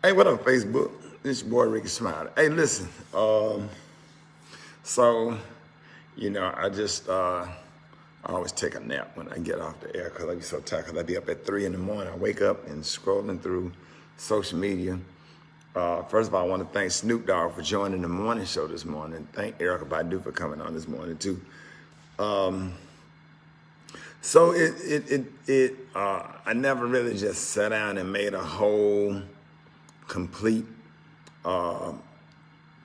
Hey, what up, Facebook? This your boy Rickey Smiley. Hey, listen. So, I always take a nap when I get off the air because I be so tired. Because I be up at 3 in the morning. I wake up and scrolling through social media. First of all, I want to thank Snoop Dogg for joining the morning show this morning. Thank Erykah Badu for coming on this morning too. So I never really just sat down and made a whole complete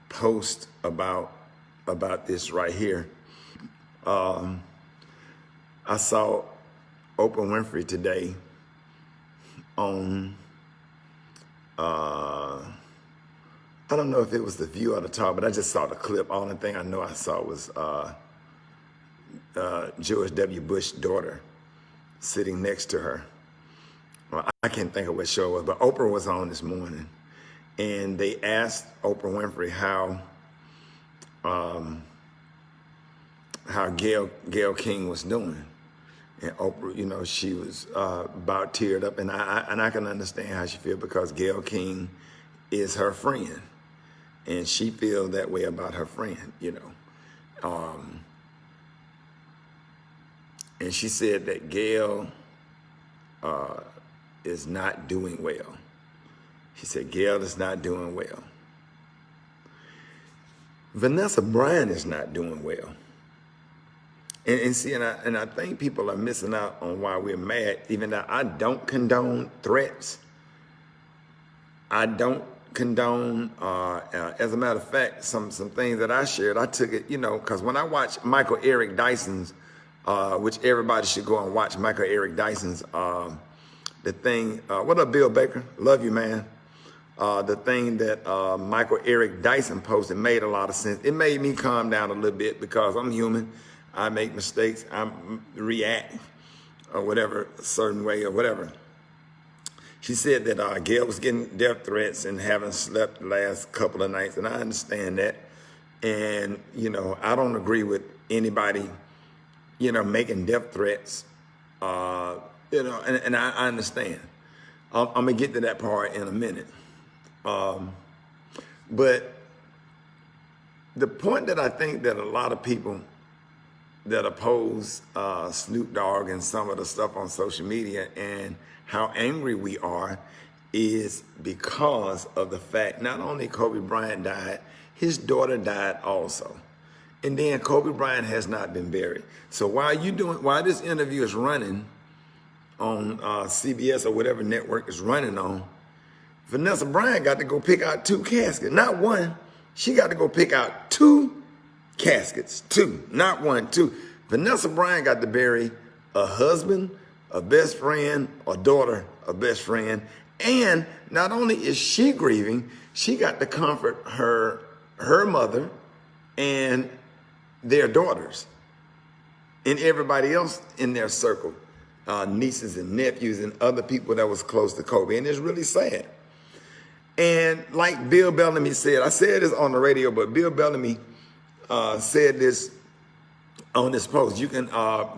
post about this right here. I saw Oprah Winfrey today on I don't know if it was The View or The Talk, but I just saw the clip. Only thing I know I saw was George W. Bush's daughter sitting next to her. Well, I can't think of what show it was, but Oprah was on this morning, and they asked Oprah Winfrey how Gayle King was doing, and Oprah, she was about teared up, and I can understand how she feels because Gayle King is her friend, and she feels that way about her friend, and she said that Gayle is not doing well. She said Gayle is not doing well. Vanessa Bryant is not doing well. And I think people are missing out on why we're mad, even though I don't condone threats. I don't condone, as a matter of fact, some things that I shared, I took it, because when I watched Michael Eric Dyson's, which everybody should go and watch Michael Eric Dyson's, the thing, what up, Bill Baker? Love you, man. The thing that Michael Eric Dyson posted made a lot of sense. It made me calm down a little bit because I'm human. I make mistakes. I react or whatever, a certain way or whatever. She said that Gayle was getting death threats and haven't slept the last couple of nights, and I understand that. And, I don't agree with anybody, making death threats, and I understand. I'm going to get to that part in a minute. But the point that I think that a lot of people that oppose Snoop Dogg and some of the stuff on social media and how angry we are is because of the fact not only Kobe Bryant died, his daughter died also. And then Kobe Bryant has not been buried. So while this interview is running on CBS or whatever network is running on, Vanessa Bryant got to go pick out 2 caskets. Not one. She got to go pick out 2 caskets. 2. Not 1, 2. Vanessa Bryant got to bury a husband, a best friend, a daughter, a best friend. And not only is she grieving, she got to comfort her mother and their daughters and everybody else in their circle, nieces and nephews and other people that was close to Kobe. And it's really sad. And like Bill Bellamy said, I said this on the radio, but Bill Bellamy said this on this post. You can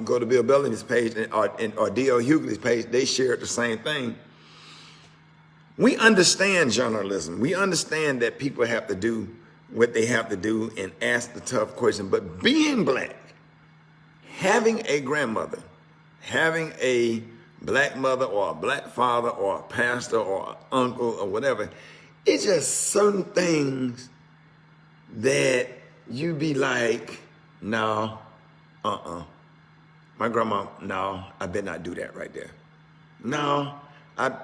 go to Bill Bellamy's page or D.L. Hughley's page. They shared the same thing. We understand journalism. We understand that people have to do what they have to do and ask the tough question. But being black, having a grandmother, having a black mother or a black father or a pastor or an uncle or whatever, it's just certain things that you be like, no, my grandma, no, I better not do that right there. No, I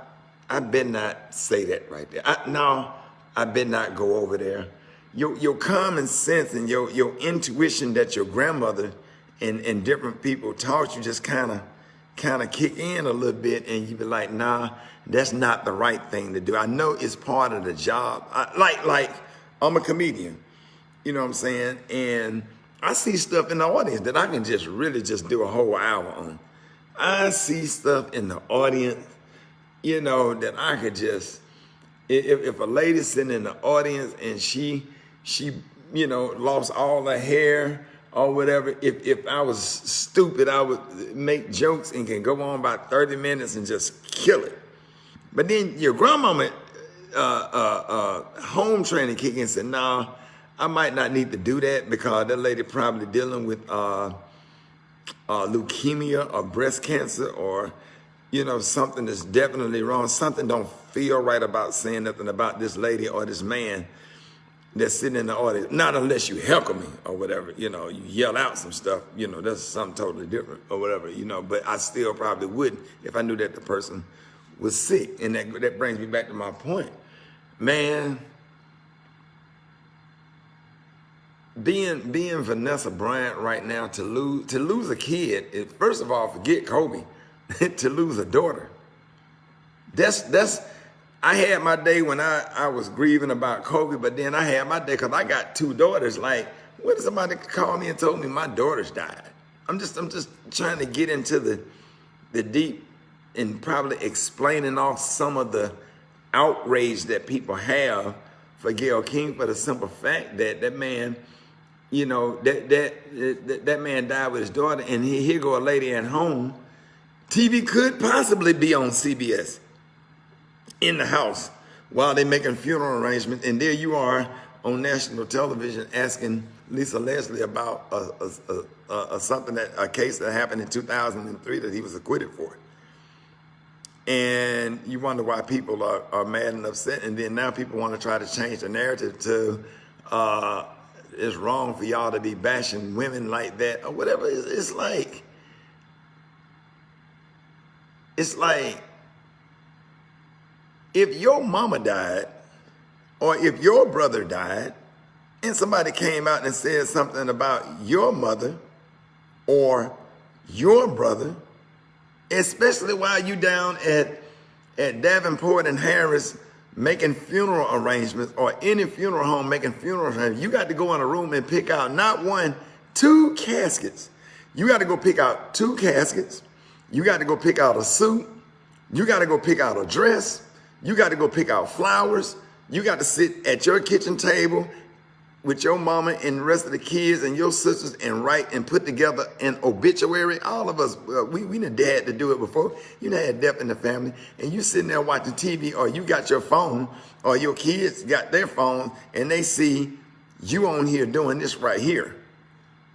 better not say that right there. No, I better not go over there. Your common sense and your intuition that your grandmother and different people taught you just kind of kick in a little bit, and you be like, nah, that's not the right thing to do. I know it's part of the job. Like I'm a comedian, you know what I'm saying? And I see stuff in the audience that I can just really just do a whole hour on. I see stuff in the audience, that I could just, if a lady's sitting in the audience and she lost all her hair, or whatever, if I was stupid, I would make jokes and can go on about 30 minutes and just kill it. But then your grandmama home training kick in and said, nah, I might not need to do that because that lady probably dealing with leukemia or breast cancer or, something that's definitely wrong. Something don't feel right about saying nothing about this lady or this man that's sitting in the audience. Not unless you heckle me or whatever, you yell out some stuff, that's something totally different or whatever, but I still probably wouldn't if I knew that the person was sick. And that brings me back to my point. Man, being Vanessa Bryant right now, to lose a kid, first of all, forget Kobe, to lose a daughter. That's I had my day when I was grieving about Kobe, but then I had my day because I got two daughters. Like, what if somebody called me and told me my daughters died? I'm just trying to get into the deep and probably explaining off some of the outrage that people have for Gayle King, for the simple fact that that man, that man died with his daughter, and here go a lady at home. TV could possibly be on CBS in the house while they're making funeral arrangements, and there you are on national television asking Lisa Leslie about a case that happened in 2003 that he was acquitted for. And you wonder why people are mad and upset, and then now people want to try to change the narrative to it's wrong for y'all to be bashing women like that or whatever. It's like if your mama died or if your brother died and somebody came out and said something about your mother or your brother, especially while you down at Davenport and Harris making funeral arrangements, or any funeral home making funeral arrangements, you got to go in a room and pick out not one, two caskets. You got to go pick out two caskets. You got to go pick out a suit. You got to go pick out a dress. You got to go pick out flowers. You got to sit at your kitchen table with your mama and the rest of the kids and your sisters and write and put together an obituary. All of us, we done had to do it before. You done had death in the family, and you sitting there watching TV, or you got your phone, or your kids got their phone, and they see you on here doing this right here.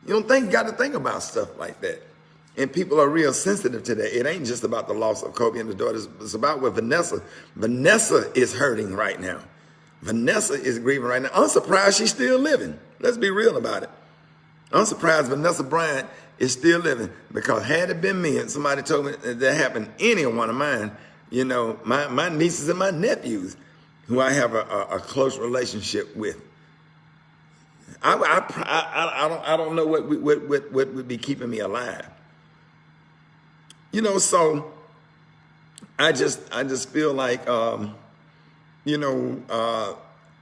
You don't got to think about stuff like that. And people are real sensitive to that. It ain't just about the loss of Kobe and the daughters. It's about what Vanessa is hurting right now. Vanessa is grieving right now. I'm surprised she's still living. Let's be real about it. I'm surprised Vanessa Bryant is still living, because had it been me and somebody told me that happened to any one of mine, my nieces and my nephews, who I have a close relationship with, I don't know what would be keeping me alive. So I just feel like,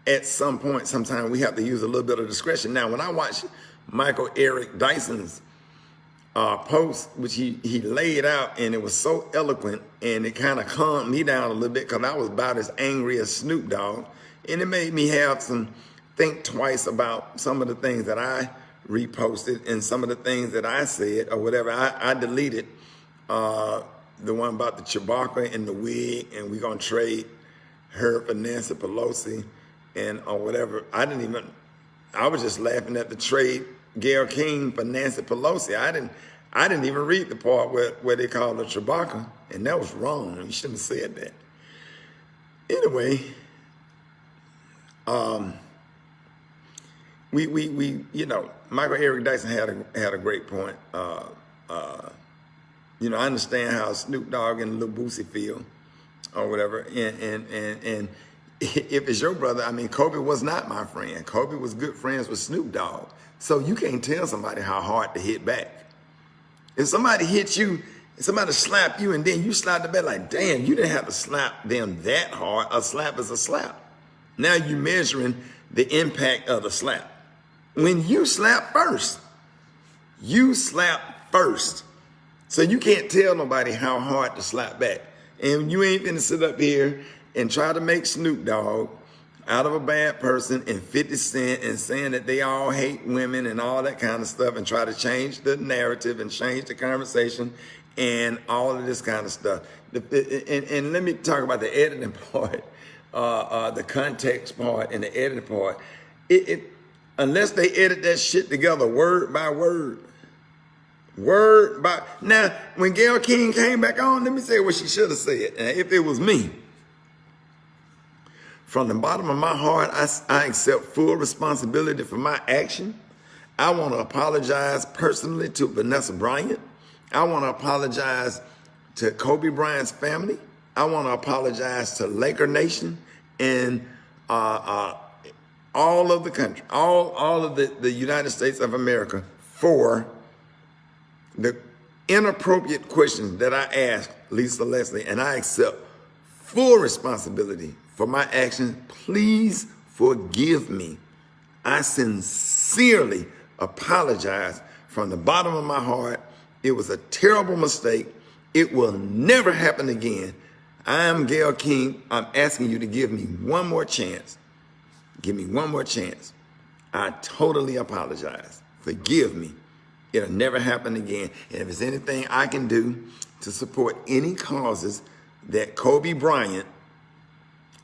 at some point, sometimes we have to use a little bit of discretion. Now, when I watch Michael Eric Dyson's post, which he laid out, and it was so eloquent, and it kind of calmed me down a little bit, because I was about as angry as Snoop Dogg, and it made me have think twice about some of the things that I reposted and some of the things that I said or whatever. I deleted the one about the Chewbacca and the wig, and we're gonna trade her for Nancy Pelosi or whatever. I was just laughing at the trade Gayle King for Nancy Pelosi. I didn't even read the part where they called her Chewbacca, and that was wrong. You shouldn't have said that. Anyway, Michael Eric Dyson had a great point. I understand how Snoop Dogg and Lil Boosie feel or whatever. And if it's your brother, Kobe was not my friend. Kobe was good friends with Snoop Dogg. So you can't tell somebody how hard to hit back. If somebody hits you, if somebody slap you and then you slap the back, like, damn, you didn't have to slap them that hard. A slap is a slap. Now you're measuring the impact of the slap. When you slap first, So you can't tell nobody how hard to slap back. And you ain't finna sit up here and try to make Snoop Dogg out of a bad person and 50 Cent and saying that they all hate women and all that kind of stuff, and try to change the narrative and change the conversation and all of this kind of stuff. And let me talk about the editing part the context part and the edit part. Unless they edit that shit together word by word. Word by... Now, when Gayle King came back on, let me say what she should have said. And if it was me, from the bottom of my heart, I accept full responsibility for my action. I want to apologize personally to Vanessa Bryant. I want to apologize to Kobe Bryant's family. I want to apologize to Laker Nation and all of the country, all of the United States of America for the inappropriate questions that I asked Lisa Leslie, and I accept full responsibility for my actions. Please forgive me. I sincerely apologize from the bottom of my heart. It was a terrible mistake. It will never happen again. I am Gayle King. I'm asking you to give me one more chance. Give me one more chance. I totally apologize. Forgive me. It'll never happen again. And if there's anything I can do to support any causes that Kobe Bryant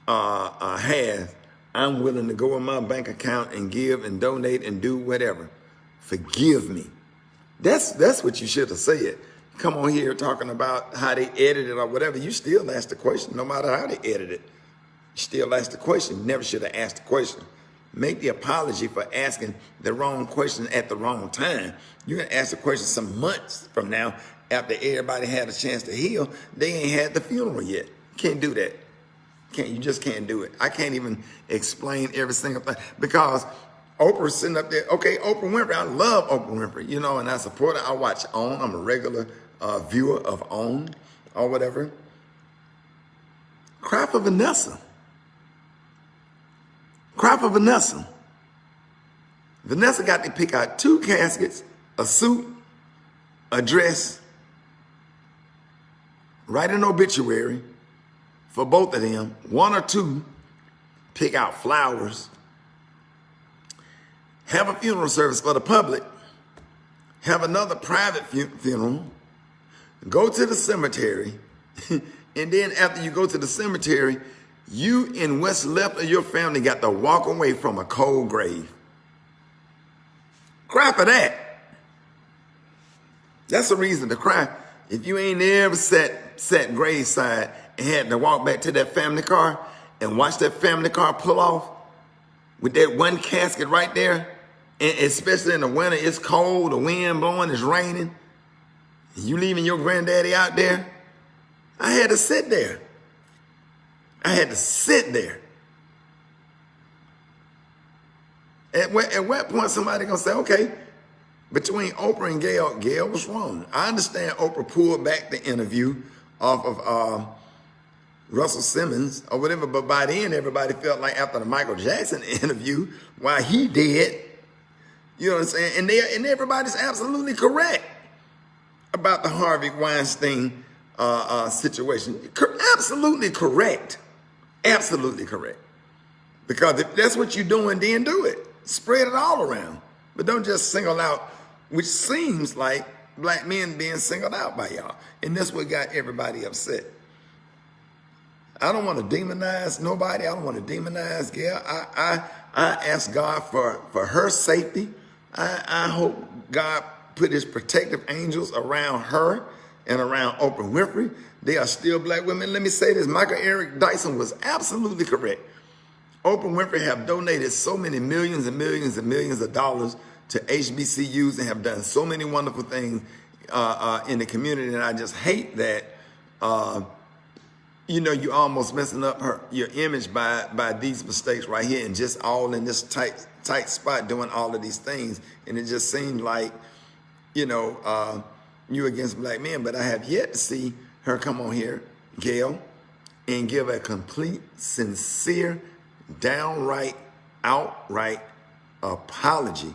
has, I'm willing to go in my bank account and give and donate and do whatever. Forgive me. That's what you should have said. Come on here talking about how they edited or whatever. You still ask the question, no matter how they edit it. You still ask the question. You never should have asked the question. Make the apology for asking the wrong question at the wrong time. You're going to ask the question some months from now after everybody had a chance to heal. They ain't had the funeral yet. You can't do that. You just can't do it. I can't even explain every single thing because Oprah's sitting up there. Okay, Oprah Winfrey. I love Oprah Winfrey, you know, and I support her. I watch OWN. I'm a regular viewer of OWN or whatever. Cry for Vanessa. Cry for Vanessa. Vanessa got to pick out 2 caskets, a suit, a dress, write an obituary for both of them, 1 or 2, pick out flowers, have a funeral service for the public, have another private funeral, go to the cemetery, and then after you go to the cemetery, you and what's left of your family got to walk away from a cold grave. Cry for that. That's a reason to cry. If you ain't ever sat graveside and had to walk back to that family car and watch that family car pull off with that one casket right there, and especially in the winter, it's cold, the wind blowing, it's raining, and you leaving your granddaddy out there, I had to sit there. I had to sit there. At what point somebody gonna say, okay, between Oprah and Gayle was wrong. I understand Oprah pulled back the interview off of Russell Simmons or whatever, but by then everybody felt like after the Michael Jackson interview, why he did, you know what I'm saying? And everybody's absolutely correct about the Harvey Weinstein situation. Absolutely correct. Absolutely correct. Because if that's what you're doing, then do it. Spread it all around. But don't just single out, which seems like black men being singled out by y'all. And that's what got everybody upset. I don't want to demonize nobody. I don't want to demonize Gayle. I ask God for her safety. I hope God put his protective angels around her and around Oprah Winfrey. They are still black women. Let me say this. Michael Eric Dyson was absolutely correct. Oprah Winfrey have donated so many millions and millions and millions of dollars to HBCUs and have done so many wonderful things in the community. And I just hate that, you know, you almost messing up your image by these mistakes right here and just all in this tight spot doing all of these things. And it just seemed like, you know, you against black men. But I have yet to see her come on here, Gayle, and give a complete, sincere, downright, outright apology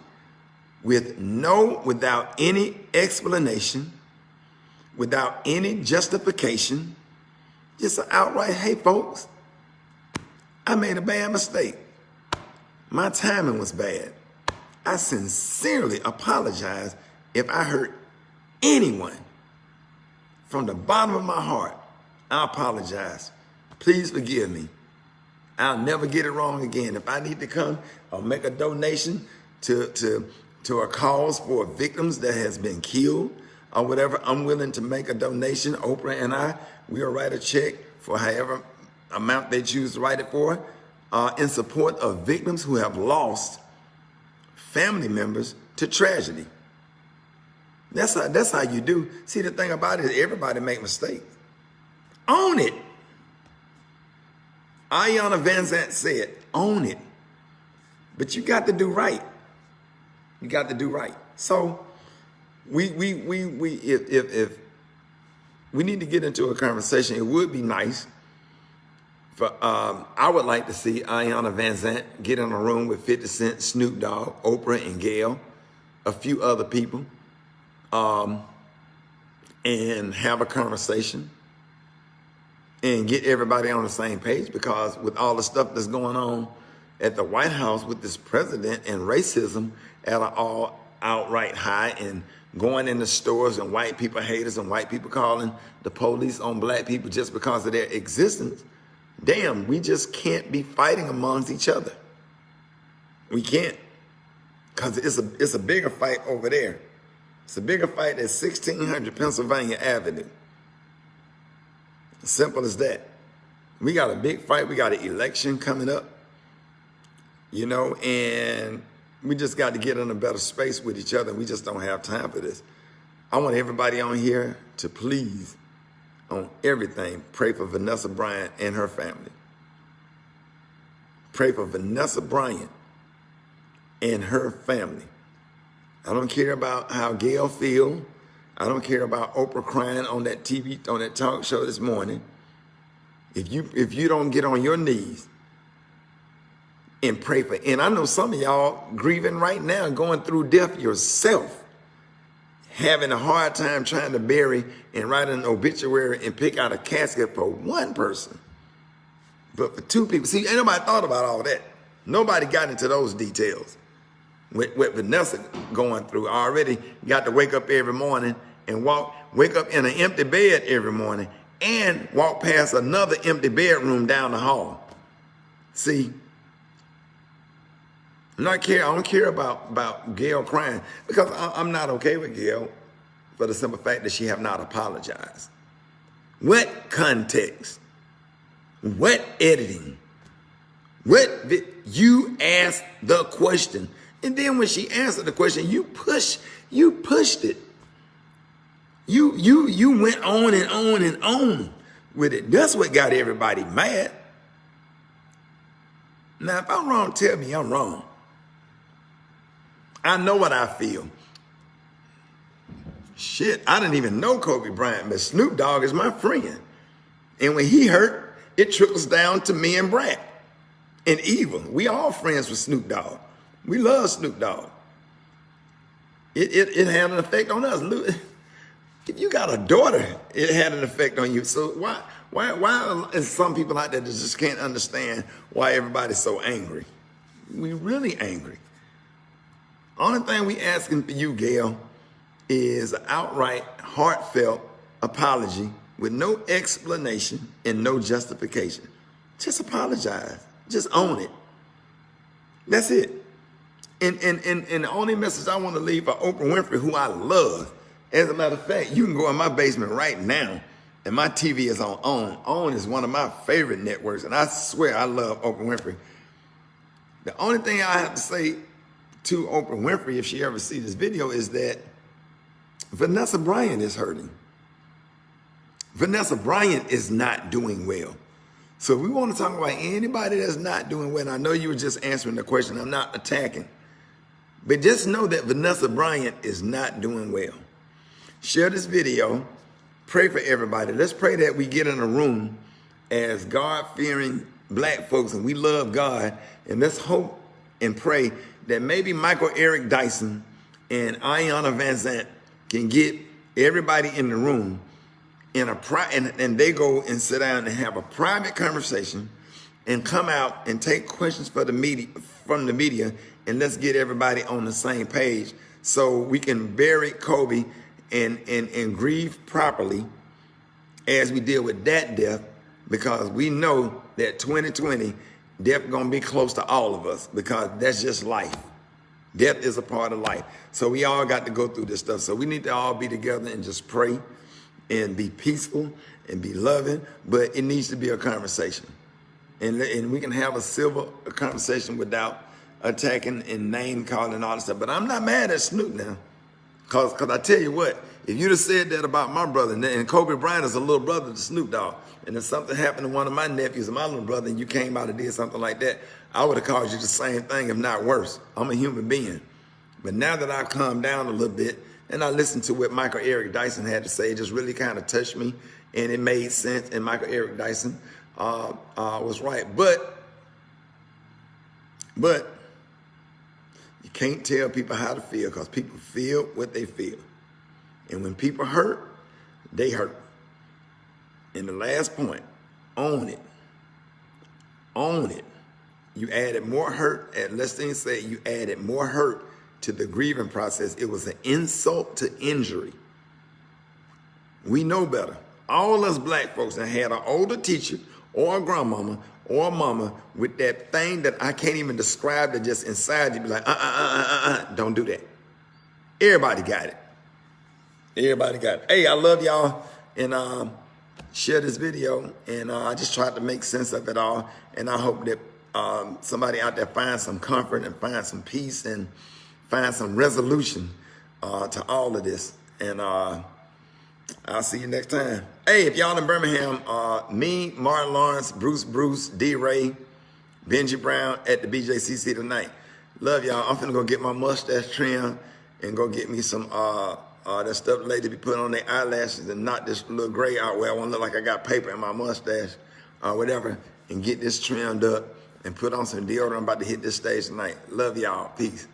without any explanation, without any justification, just an outright, hey folks, I made a bad mistake. My timing was bad. I sincerely apologize if I hurt anyone. From the bottom of my heart, I apologize. Please forgive me. I'll never get it wrong again. If I need to come or make a donation to a cause for victims that has been killed or whatever, I'm willing to make a donation. Oprah and I, we'll write a check for however amount they choose to write it for, in support of victims who have lost family members to tragedy. That's how you do. See, the thing about it is everybody make mistakes. Own it. Ayanna Van Zant said, own it. But you got to do right. You got to do right. So if we need to get into a conversation, it would be nice for I would like to see Ayanna Van Zant get in a room with 50 Cent, Snoop Dogg, Oprah and Gayle, a few other people, and have a conversation and get everybody on the same page, because with all the stuff that's going on at the White House with this president and racism at an all outright high, and going in the stores and white people haters and white people calling the police on black people just because of their existence, damn, we just can't be fighting amongst each other. We can't, because it's a bigger fight over there. It's a bigger fight at 1600 Pennsylvania Avenue. Simple as that. We got a big fight. We got an election coming up, you know, and we just got to get in a better space with each other. We just don't have time for this. I want everybody on here to please, on everything, pray for Vanessa Bryant and her family. Pray for Vanessa Bryant and her family. I don't care about how Gayle feels. I don't care about Oprah crying on that TV, on that talk show this morning. If you don't get on your knees and pray for, and I know some of y'all grieving right now, going through death yourself, having a hard time trying to bury and write an obituary and pick out a casket for one person, but for two people. See, ain't nobody thought about all that. Nobody got into those details. With Vanessa going through, I already got to wake up every morning and wake up in an empty bed every morning and walk past another empty bedroom down the hall. See, I don't care about Gayle crying, because I'm not okay with Gayle for the simple fact that she have not apologized. What context? What editing? You asked the question. And then when she answered the question, you pushed it. You went on and on and on with it. That's what got everybody mad. Now, if I'm wrong, tell me I'm wrong. I know what I feel. Shit, I didn't even know Kotb Bryant, but Snoop Dogg is my friend. And when he hurt, it trickles down to me and Brad and Eva. We all friends with Snoop Dogg. We love Snoop Dogg. It had an effect on us. If you got a daughter, it had an effect on you. So why is some people out there that just can't understand why everybody's so angry? We really angry. Only thing we asking for you, Gayle, is an outright, heartfelt apology with no explanation and no justification. Just apologize. Just own it. That's it. And the only message I want to leave for Oprah Winfrey, who I love, as a matter of fact, you can go in my basement right now, and my TV is on OWN. OWN is one of my favorite networks, and I swear I love Oprah Winfrey. The only thing I have to say to Oprah Winfrey, if she ever sees this video, is that Vanessa Bryant is hurting. Vanessa Bryant is not doing well. So if we want to talk about anybody that's not doing well, and I know you were just answering the question, I'm not attacking, but just know that Vanessa Bryant is not doing well. Share this video. Pray for everybody. Let's pray that we get in a room as God-fearing black folks, and we love God, and let's hope and pray that maybe Michael Eric Dyson and Ayanna Van Zant can get everybody in the room in and they go and sit down and have a private conversation and come out and take questions from the media, and let's get everybody on the same page so we can bury Kotb and grieve properly as we deal with that death, because we know that 2020 Death gonna be close to all of us because that's just life. Death is a part of life. So we all got to go through this stuff. So we need to all be together and just pray and be peaceful and be loving, but it needs to be a conversation. And we can have a civil conversation without attacking and name calling and all that stuff. But I'm not mad at Snoop now. Cause I tell you what, if you'd have said that about my brother, and Kotb Bryant is a little brother to Snoop Dogg, and if something happened to one of my nephews and my little brother, and you came out and did something like that, I would have called you the same thing, if not worse. I'm a human being. But now that I've calmed down a little bit, and I listened to what Michael Eric Dyson had to say, it just really kind of touched me, and it made sense, and Michael Eric Dyson was right. But you can't tell people how to feel because people feel what they feel. And when people hurt, they hurt. And the last point, own it. Own it. You added more hurt, and let's say you added more hurt to the grieving process. It was an insult to injury. We know better. All us black folks that had an older teacher or a grandmama or a mama with that thing that I can't even describe, that just inside you be like, don't do that. Everybody got it. Everybody got it. Hey, I love y'all, and share this video, and I just tried to make sense of it all, and I hope that somebody out there finds some comfort and find some peace and find some resolution to all of this, and I'll see you next time. Hey, if y'all in Birmingham, me, Martin Lawrence, Bruce, D-Ray, Benji Brown at the BJCC tonight. Love y'all. I'm finna go get my mustache trimmed and go get me some that stuff the lady be putting on their eyelashes and knock this little gray out where I want to look like I got paper in my mustache or whatever, and get this trimmed up and put on some deodorant. I'm about to hit this stage tonight. Love y'all. Peace.